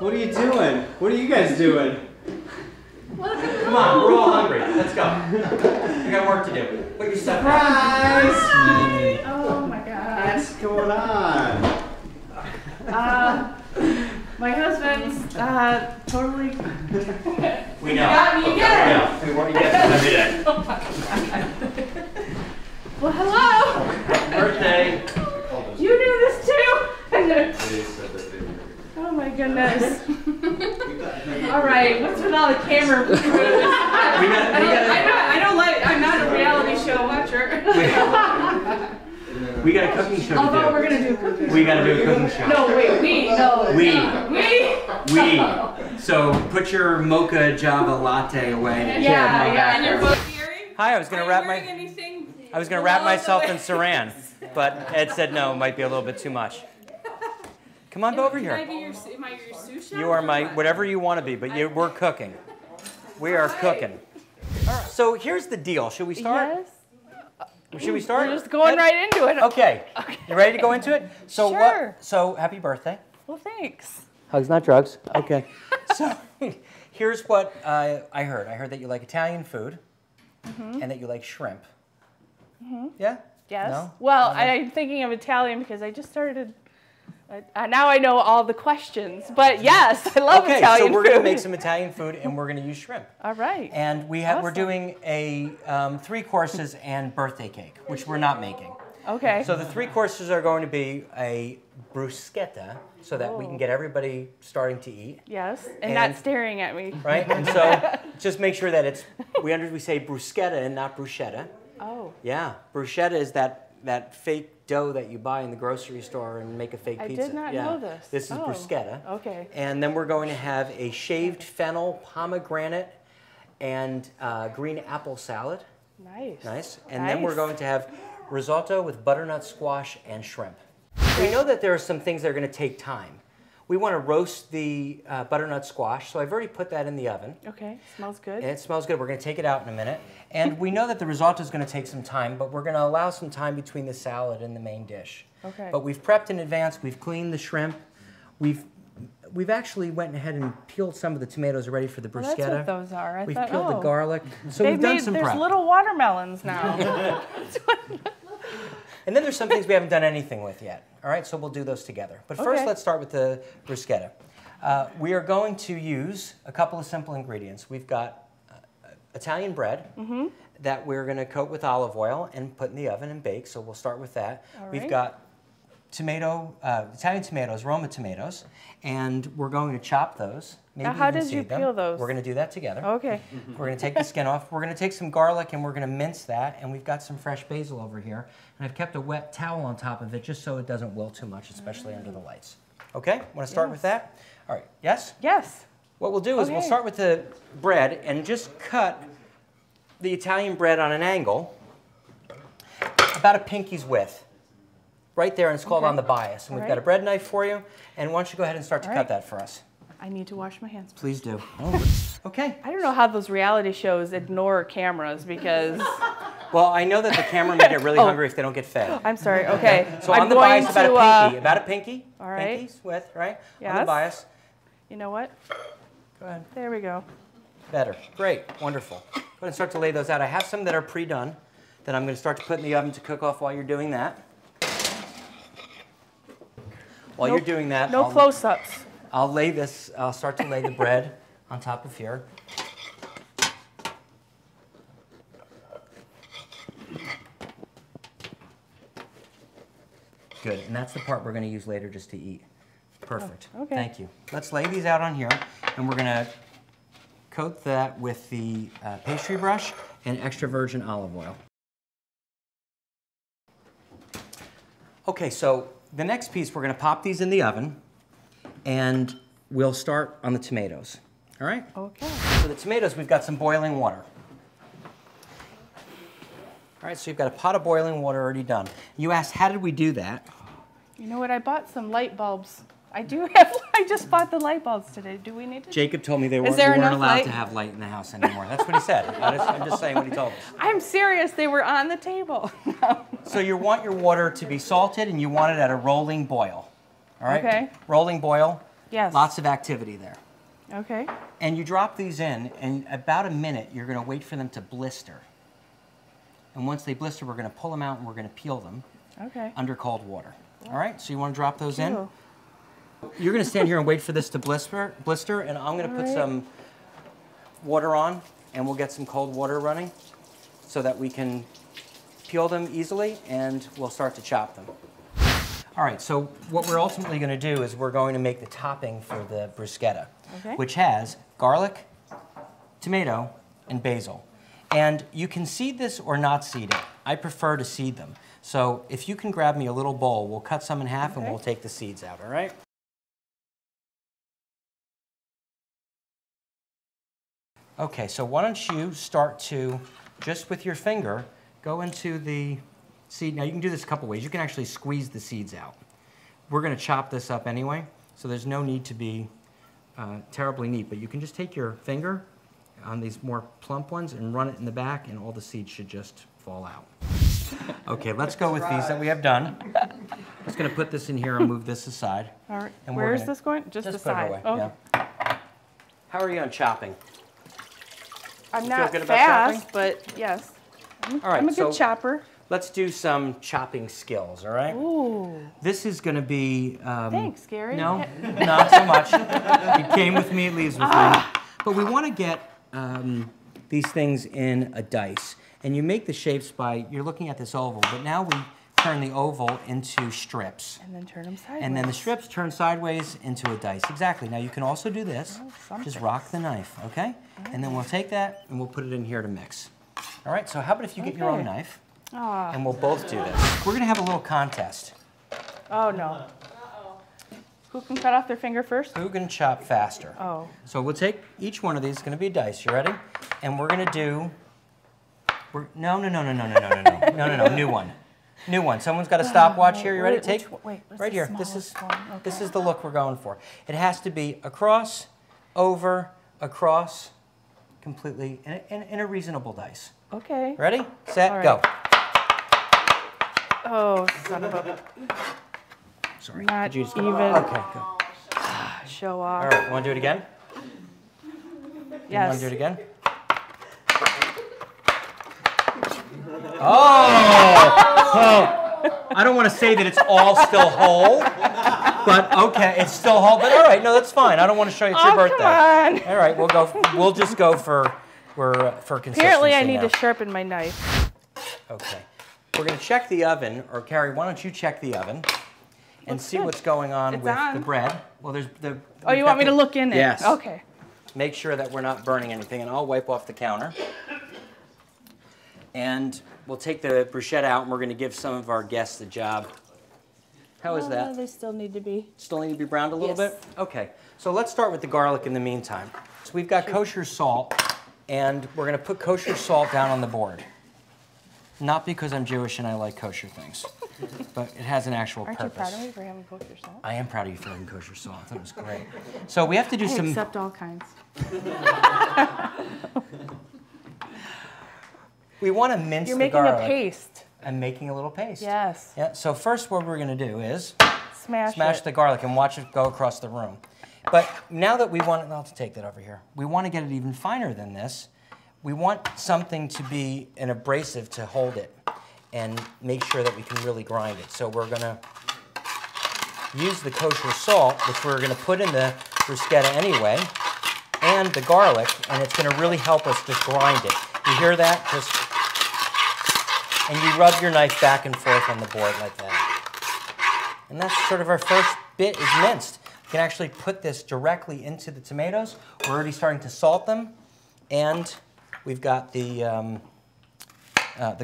What are you doing? What are you guys doing? Come on, we're all hungry. Let's go. We got work to do. Put your stuff Surprise! Oh my God. What's going on? My husband's totally. We know. You got me again. We want you guys every day. Oh my God. Well, hello. Birthday. You knew this too. Oh my goodness. All right, what's with all the camera? I'm not a reality show watcher. We got a cooking show Although to do. we're gonna do a cooking show. We got to do a cooking show. No, wait, We. So put your mocha Java latte away. Yeah, and your book. Hi, I was gonna wrap myself in saran, but Ed said no, it might be a little bit too much. Come on over here. Am I your sous chef? You are my whatever you want to be, but we're cooking. We are cooking. All right. So here's the deal. Should we start? Yes. Should we start? We're just going right into it. Okay. You ready to go into it? So Sure. So happy birthday. Well, thanks. Hugs, not drugs. Okay. So here's what I heard. I heard that you like Italian food and that you like shrimp. Yeah? Yes. No? Well, I'm thinking of Italian because I just started. Now I know all the questions, but yes, I love Italian food. Okay, so we're going to make some Italian food and we're going to use shrimp. All right. And we're doing a 3 courses and birthday cake, which we're not making. Okay. So the 3 courses are going to be a bruschetta, so that we can get everybody starting to eat. Yes, and not staring at me. Right, and so just make sure that we say bruschetta and not bruschetta. Oh. Yeah, bruschetta is that fake dough that you buy in the grocery store and make a fake pizza. I did not know this. This is bruschetta. Okay. And then we're going to have a shaved fennel, pomegranate, and green apple salad. Nice. Nice. And then we're going to have risotto with butternut squash and shrimp. We know that there are some things that are going to take time. We want to roast the butternut squash, so I've already put that in the oven. Okay, smells good. And it smells good. We're going to take it out in a minute. And we know that the risotto is going to take some time, but we're going to allow some time between the salad and the main dish. Okay. But we've prepped in advance. We've cleaned the shrimp. We've actually went ahead and peeled some of the tomatoes already for the bruschetta. Well, that's what those are. We've peeled the garlic. So They've we've done some prep. There's little watermelons now. And then there's some things we haven't done anything with yet. All right, so we'll do those together. But first, let's start with the bruschetta. We are going to use a couple of simple ingredients. We've got Italian bread that we're going to coat with olive oil and put in the oven and bake. So we'll start with that. We've got Italian tomatoes, Roma tomatoes, and we're going to chop those. Now, how did you peel those? We're going to do that together. Okay. We're going to take the skin off. We're going to take some garlic and we're going to mince that. And we've got some fresh basil over here. And I've kept a wet towel on top of it just so it doesn't wilt too much, especially under the lights. Okay? Want to start with that? All right. Yes? Yes. What we'll do is we'll start with the bread and just cut the Italian bread on an angle about a pinky's width. Right there, and it's called on the bias. And we've got a bread knife for you. And why don't you go ahead and start to cut that for us? I need to wash my hands. Please do. Okay. I don't know how those reality shows ignore cameras because... Well, I know that the camera may get really hungry if they don't get fed. I'm sorry. Okay. So on the bias, about a pinky. About a pinky. All right. Pinky's width, right? Yes. On the bias. You know what? Go ahead. There we go. Better. Great. Wonderful. Go ahead and start to lay those out. I have some that are pre-done that I'm going to start to put in the oven to cook off while you're doing that. While you're doing that, no close-ups. I'll start to lay the bread on top of here. Good, and that's the part we're going to use later just to eat. Perfect. Oh, okay. Thank you. Let's lay these out on here, and we're going to coat that with the pastry brush and extra virgin olive oil. Okay, so the next piece, we're going to pop these in the oven, and we'll start on the tomatoes. All right? Okay. For the tomatoes, we've got some boiling water. All right, so you've got a pot of boiling water already done. You asked, how did we do that? You know what? I bought some light bulbs. I just bought the light bulbs today. Do we need to? Jacob told me you weren't allowed to have light in the house anymore. That's what he said. I'm just saying what he told us. I'm serious. They were on the table. So you want your water to be salted and you want it at a rolling boil. All right? Okay. Rolling boil. Yes. Lots of activity there. Okay. And you drop these in, and about a minute, you're going to wait for them to blister. And once they blister, we're going to pull them out and we're going to peel them under cold water. All right, so you want to drop those in? You're going to stand here and wait for this to blister, and I'm going to put some water on, and we'll get some cold water running so that we can peel them easily, and we'll start to chop them. All right, so what we're ultimately going to do is we're going to make the topping for the bruschetta, which has garlic, tomato, and basil. And you can seed this or not seed it. I prefer to seed them. So if you can grab me a little bowl, we'll cut some in half and we'll take the seeds out, all right? Okay, so why don't you start to, just with your finger, go into the seed. Now you can do this a couple ways. You can actually squeeze the seeds out. We're going to chop this up anyway, so there's no need to be terribly neat, but you can just take your finger on these more plump ones and run it in the back, and all the seeds should just fall out. Okay, let's go with these that we have done. I'm just going to put this in here and move this aside. All right. And Where is this going? Just put aside. it away. Yeah. How are you on chopping? I'm feel not good about fast, chopping? but yes. All right, I'm a so good chopper. let's do some chopping skills, all right? Ooh. This is going to be... Thanks, Gary. No, not so much. It came with me, it leaves with me. But we want to get these things in a dice. And you make the shapes by, you're looking at this oval, but now we turn the oval into strips. And then turn them sideways. And then the strips turn sideways into a dice. Exactly. Now you can also do this. Just rock the knife, okay? And then we'll take that and we'll put it in here to mix. All right, so how about if you get your own knife? And we'll both do this. We're going to have a little contest. Oh, no. Who can cut off their finger first? Who can chop faster? Oh. So we'll take each one of these. It's going to be a dice. You ready? And we're going to do... No, new one. New one. Someone's got a stopwatch here. You ready? Take right here. This is the look we're going for. It has to be across, over, across, completely in a reasonable dice. Okay. Ready? Set, go. Oh, son of a... Sorry. Not Did you just even... Okay, go. Show off. All right, want to do it again? Yes. Want to do it again? Oh! I don't want to say that it's all still whole, but okay, it's still whole. But all right, no, that's fine. I don't want to show you it's your birthday. Come on. All right, we'll just go for consistency. Apparently, I need now. to sharpen my knife. Okay, we're going to check the oven, or Carrie, why don't you check the oven and see what's going on with the bread? Well, there's the. Oh, you want me to look in it? Yes. Okay. Make sure that we're not burning anything, and I'll wipe off the counter. And we'll take the bruschetta out, and we're going to give some of our guests a job. How is that? They still need to be. Still need to be browned a little bit? Okay. So let's start with the garlic in the meantime. So we've got kosher salt, and we're going to put kosher salt down on the board. Not because I'm Jewish and I like kosher things, but it has an actual purpose. Aren't you proud of me for having kosher salt? I am proud of you for having kosher salt. I thought it was great. So we have to do some... I accept all kinds. We want to mince You're the making garlic. a paste. I'm making a little paste. Yes. Yeah. So first what we're going to do is Smash the garlic and watch it go across the room. But now that we want, I'll take that over here. We want to get it even finer than this. We want something to be an abrasive to hold it and make sure that we can really grind it. So we're going to use the kosher salt, which we're going to put in the bruschetta anyway, and the garlic, and it's going to really help us just grind it. You hear that? And you rub your knife back and forth on the board like that. And that's sort of our first bit is minced. You can actually put this directly into the tomatoes. We're already starting to salt them, and we've got the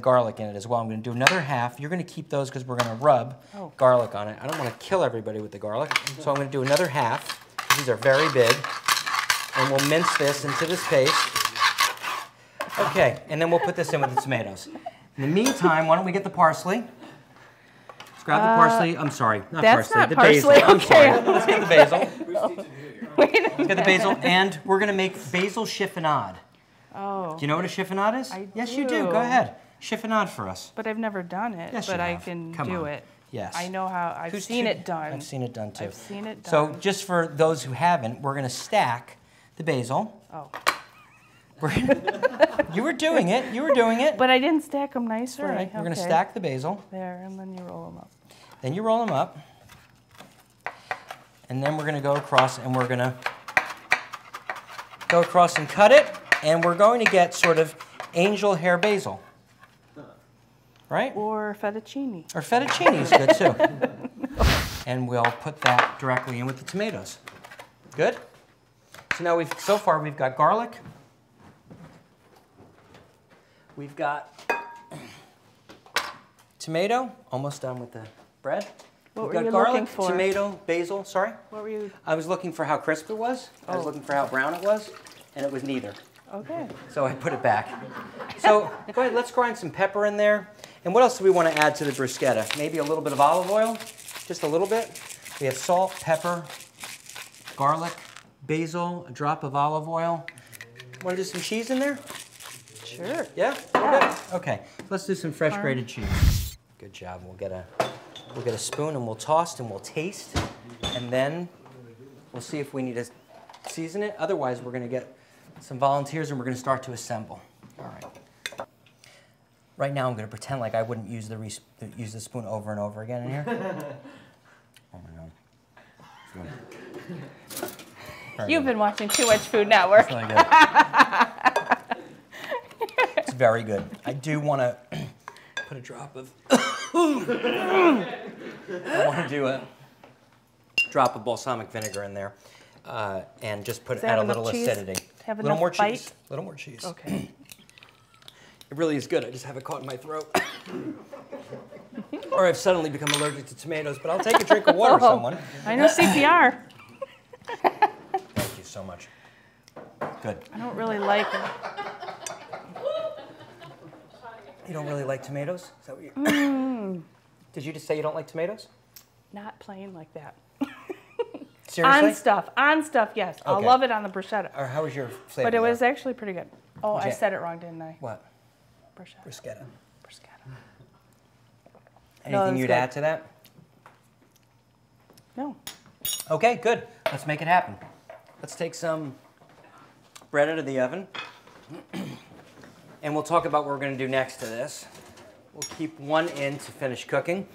garlic in it as well. I'm going to do another half. You're going to keep those because we're going to rub garlic on it. I don't want to kill everybody with the garlic, so I'm going to do another half. These are very big, and we'll mince this into this paste. Okay, and then we'll put this in with the tomatoes. In the meantime, why don't we get the parsley? Let's grab the parsley. I'm sorry, not that's parsley. not The parsley. basil. I'm Okay. sorry. Let's get the basil. Wait a minute. Let's get the basil, and we're going to make basil chiffonade. Oh. Do you know what a chiffonade is? I Yes, you do. do. Go ahead. Chiffonade for us. But I've never done it. Yes, but you I have. can Come do on. it. Yes. I know how, I've Who's seen too- it done. I've seen it done too. I've seen it So done. just for those who haven't, we're going to stack the basil. Oh. You were doing it. You were doing it. But I didn't stack them nicely. All right. We're going to Okay. stack the basil. There, and then you roll them up. Then you roll them up. And then we're going to go across and we're going to go across and cut it. And we're going to get sort of angel hair basil. Right? Or fettuccine. Or fettuccine is good too. And we'll put that directly in with the tomatoes. Good? So now so far we've got garlic. We've got tomato, almost done with the bread. What We've were got you garlic, looking for? tomato, basil, sorry. What were you? I was looking for how crisp it was. I was Oh. looking for how brown it was, and it was neither. Okay. So I put it back. So go ahead, let's grind some pepper in there. And what else do we want to add to the bruschetta? Maybe a little bit of olive oil, just a little bit. We have salt, pepper, garlic, basil, a drop of olive oil. Want to do some cheese in there? Sure. Yeah? Yeah. Okay, let's do some fresh grated cheese. Good job. We'll get a spoon and we'll toast and we'll taste. And then we'll see if we need to season it. Otherwise, we're going to get some volunteers and we're going to start to assemble. All right. Right now, I'm going to pretend like I wouldn't use the spoon over and over again in here. Oh my God. Very You've good. been watching too much Food Network. It's really good. It's very good. I do want to put a drop of. I want to do a drop of balsamic vinegar in there, and just Does it add have a enough little cheese? acidity. Have A little enough more bite? cheese. A little more cheese. Okay. It really is good. I just have it caught in my throat. Or I've suddenly become allergic to tomatoes, but I'll take a drink of water, someone. I know CPR. Thank you so much. Good. I don't really like it. You don't really like tomatoes? Is that what you... Did you just say you don't like tomatoes? Not plain like that. Seriously? On stuff, yes. I'll Okay. love it on the bruschetta. Or how was your flavor? But it was there? actually pretty good. Oh, I Yeah. said it wrong, didn't I? What? Bruschetta. Bruschetta. Bruschetta. Anything that's you'd good. add to that? No. Okay, good. Let's make it happen. Let's take some bread out of the oven. And we'll talk about what we're going to do next to this. We'll keep one in to finish cooking.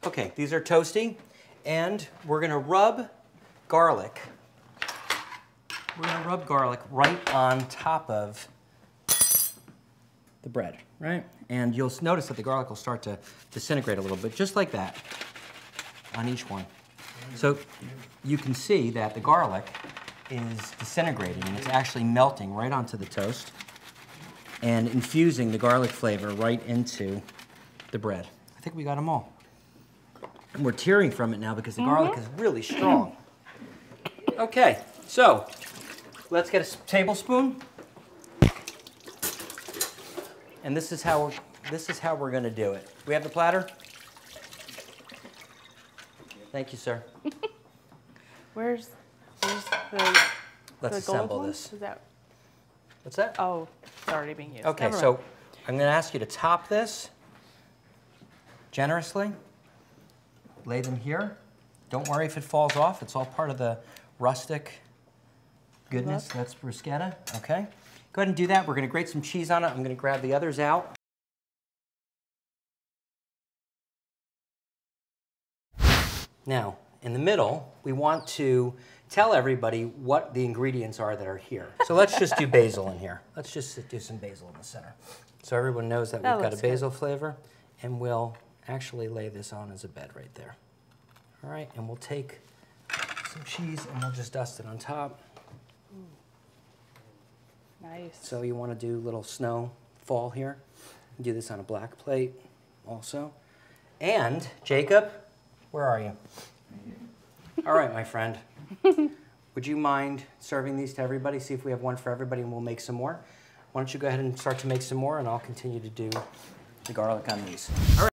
Okay, these are toasty. And we're going to rub garlic. We're going to rub garlic right on top of the bread, right? And you'll notice that the garlic will start to disintegrate a little bit, just like that, on each one. So you can see that the garlic is disintegrating and it's actually melting right onto the toast and infusing the garlic flavor right into the bread. I think we got them all. And we're tearing from it now because the garlic is really strong. Okay, so let's get a tablespoon. And this is how we're going to do it. We have the platter? Thank you, sir. Where's the Let's the gold assemble one? this. Is that? What's that? Oh, it's already being used. Okay, Never so mind. I'm going to ask you to top this generously. Lay them here. Don't worry if it falls off. It's all part of the rustic goodness. Look. That's bruschetta. Okay. Go ahead and do that. We're going to grate some cheese on it. I'm going to grab the others out. Now, in the middle, we want to tell everybody what the ingredients are that are here. So let's just do basil in here. Let's just do some basil in the center. So everyone knows that That we've got a looks good. basil flavor, and we'll actually lay this on as a bed right there. All right, and we'll take some cheese and we'll just dust it on top. Nice. So you want to do little snow fall here. Do this on a black plate also. And Jacob, where are you? All right, my friend. Would you mind serving these to everybody? See if we have one for everybody and we'll make some more. Why don't you go ahead and start to make some more and I'll continue to do the garlic on these. All right.